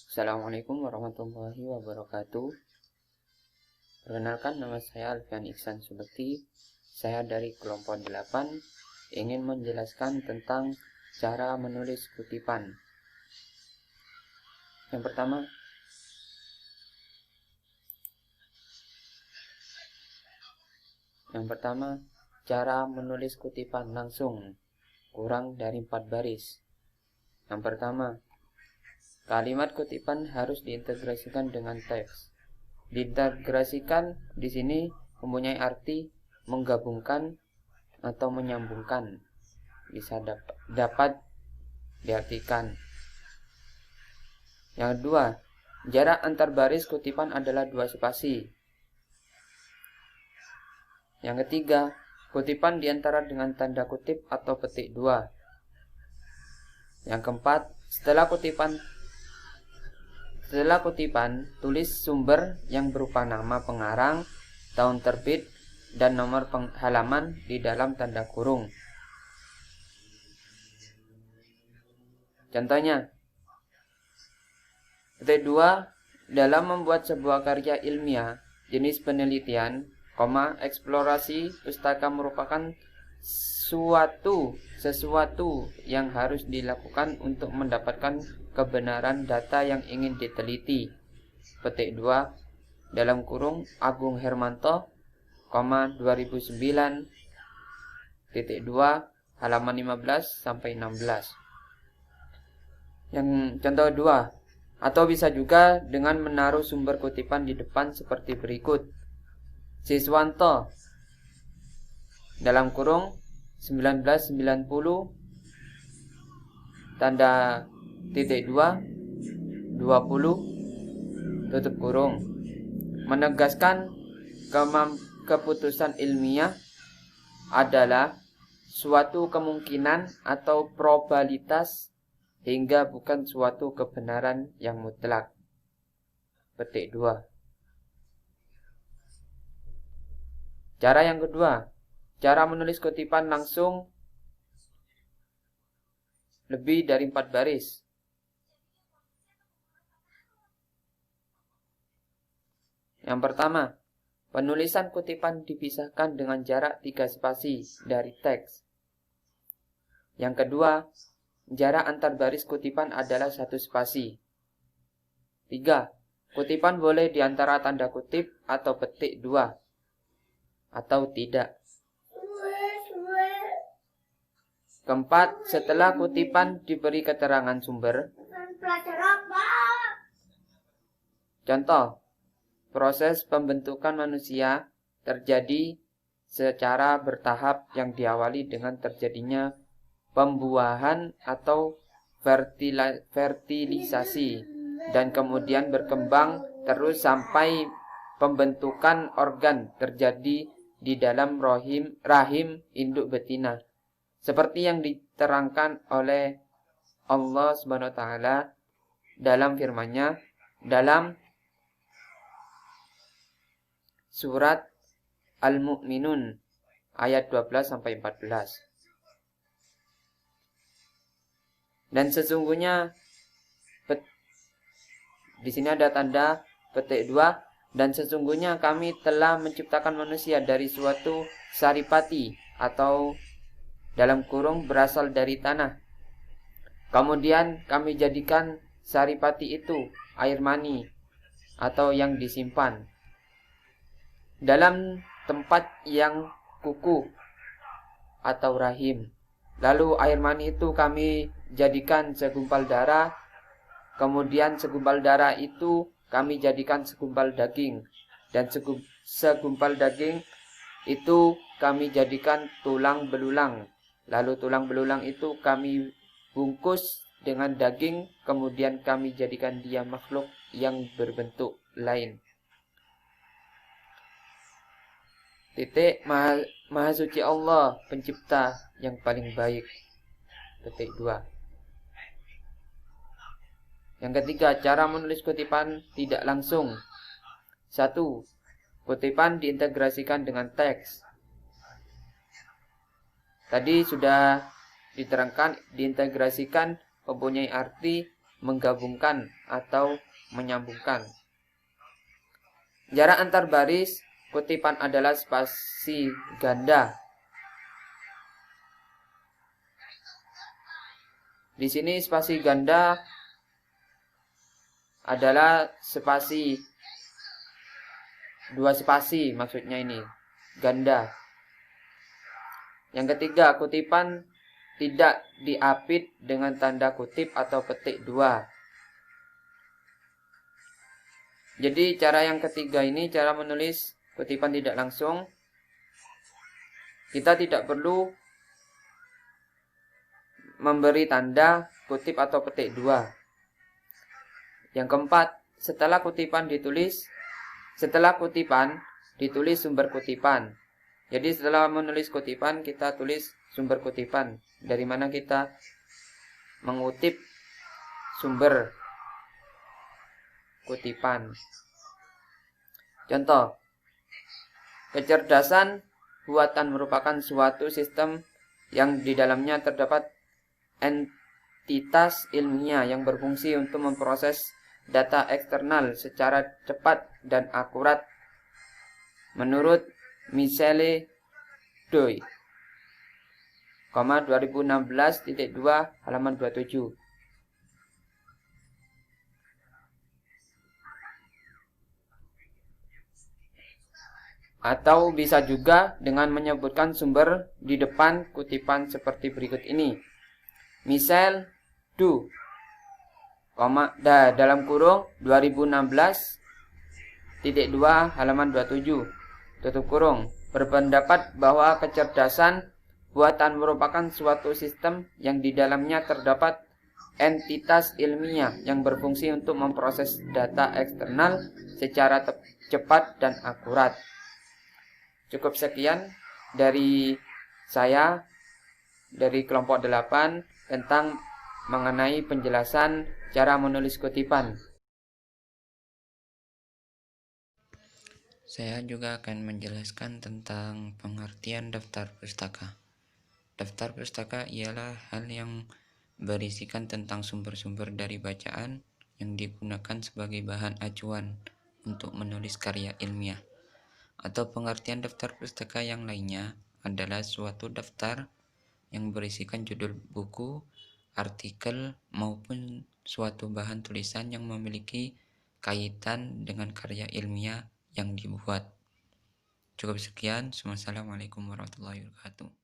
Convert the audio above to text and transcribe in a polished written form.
Assalamualaikum warahmatullahi wabarakatuh. Perkenalkan, nama saya Alfian Iksan Subekti. Saya dari kelompok 8 ingin menjelaskan tentang cara menulis kutipan. Yang pertama, cara menulis kutipan langsung kurang dari 4 baris. Yang pertama, kalimat kutipan harus diintegrasikan dengan teks. Diintegrasikan di sini mempunyai arti menggabungkan atau menyambungkan. Bisa dapat diartikan. Yang kedua, jarak antar baris kutipan adalah 2 spasi. Yang ketiga, kutipan diantara dengan tanda kutip atau petik 2. Yang keempat, setelah kutipan, tulis sumber yang berupa nama pengarang, tahun terbit, dan nomor halaman di dalam tanda kurung. Contohnya, petik 2, dalam membuat sebuah karya ilmiah, jenis penelitian, eksplorasi pustaka merupakan sesuatu yang harus dilakukan untuk mendapatkan kebenaran data yang ingin diteliti. Petik 2 dalam kurung Agung Hermanto, 2009, titik 2 halaman 15 sampai 16. Yang contoh 2, atau bisa juga dengan menaruh sumber kutipan di depan seperti berikut. Siswanto dalam kurung 1990 tanda titik 2 20 tutup kurung, menegaskan keputusan ilmiah adalah suatu kemungkinan atau probabilitas hingga bukan suatu kebenaran yang mutlak. Petik 2. Cara yang kedua, cara menulis kutipan langsung lebih dari 4 baris. Yang pertama, penulisan kutipan dipisahkan dengan jarak 3 spasi dari teks. Yang kedua, jarak antar baris kutipan adalah 1 spasi. 3. Kutipan boleh di antara tanda kutip atau petik 2 atau tidak. Keempat, setelah kutipan diberi keterangan sumber. Contoh, proses pembentukan manusia terjadi secara bertahap yang diawali dengan terjadinya pembuahan atau fertilisasi dan kemudian berkembang terus sampai pembentukan organ terjadi di dalam rahim induk betina, seperti yang diterangkan oleh Allah SWT dalam firman-Nya dalam surat Al-Mu'minun ayat 12 sampai 14. Dan sesungguhnya di sini ada tanda petik 2. Dan sesungguhnya kami telah menciptakan manusia dari suatu saripati atau dalam kurung berasal dari tanah. Kemudian kami jadikan saripati itu air mani atau yang disimpan dalam tempat yang kuku atau rahim. Lalu air mani itu kami jadikan segumpal darah. Kemudian segumpal darah itu kami jadikan segumpal daging, dan segumpal daging itu kami jadikan tulang belulang. Lalu tulang belulang itu kami bungkus dengan daging, kemudian kami jadikan dia makhluk yang berbentuk lain. Titik, Maha Suci Allah, pencipta yang paling baik. Titik 2. Yang ketiga, cara menulis kutipan tidak langsung. 1. Kutipan diintegrasikan dengan teks. Tadi sudah diterangkan, diintegrasikan mempunyai arti menggabungkan atau menyambungkan. Jarak antar baris kutipan adalah spasi ganda. Di sini spasi ganda adalah spasi, dua spasi maksudnya ini, ganda. Yang ketiga, kutipan tidak diapit dengan tanda kutip atau petik dua. Jadi cara yang ketiga ini, cara menulis kutipan tidak langsung, kita tidak perlu memberi tanda kutip atau petik dua. Yang keempat, setelah kutipan ditulis sumber kutipan. Jadi setelah menulis kutipan, kita tulis sumber kutipan. Dari mana kita mengutip sumber kutipan. Contoh, kecerdasan buatan merupakan suatu sistem yang di dalamnya terdapat entitas ilmiah yang berfungsi untuk memproses data eksternal secara cepat dan akurat menurut Michele Doi, 2016.2 halaman 27. Atau bisa juga dengan menyebutkan sumber di depan kutipan seperti berikut ini. Misal do, dalam kurung 2016.2 halaman 27, tutup kurung, berpendapat bahwa kecerdasan buatan merupakan suatu sistem yang di dalamnya terdapat entitas ilmiah yang berfungsi untuk memproses data eksternal secara cepat dan akurat. Cukup sekian dari saya, dari kelompok 8, tentang mengenai penjelasan cara menulis kutipan. Saya juga akan menjelaskan tentang pengertian daftar pustaka. Daftar pustaka ialah hal yang berisikan tentang sumber-sumber dari bacaan yang digunakan sebagai bahan acuan untuk menulis karya ilmiah. Atau pengertian daftar pustaka yang lainnya adalah suatu daftar yang berisikan judul buku, artikel, maupun suatu bahan tulisan yang memiliki kaitan dengan karya ilmiah yang dibuat. Cukup sekian. Wassalamualaikum warahmatullahi wabarakatuh.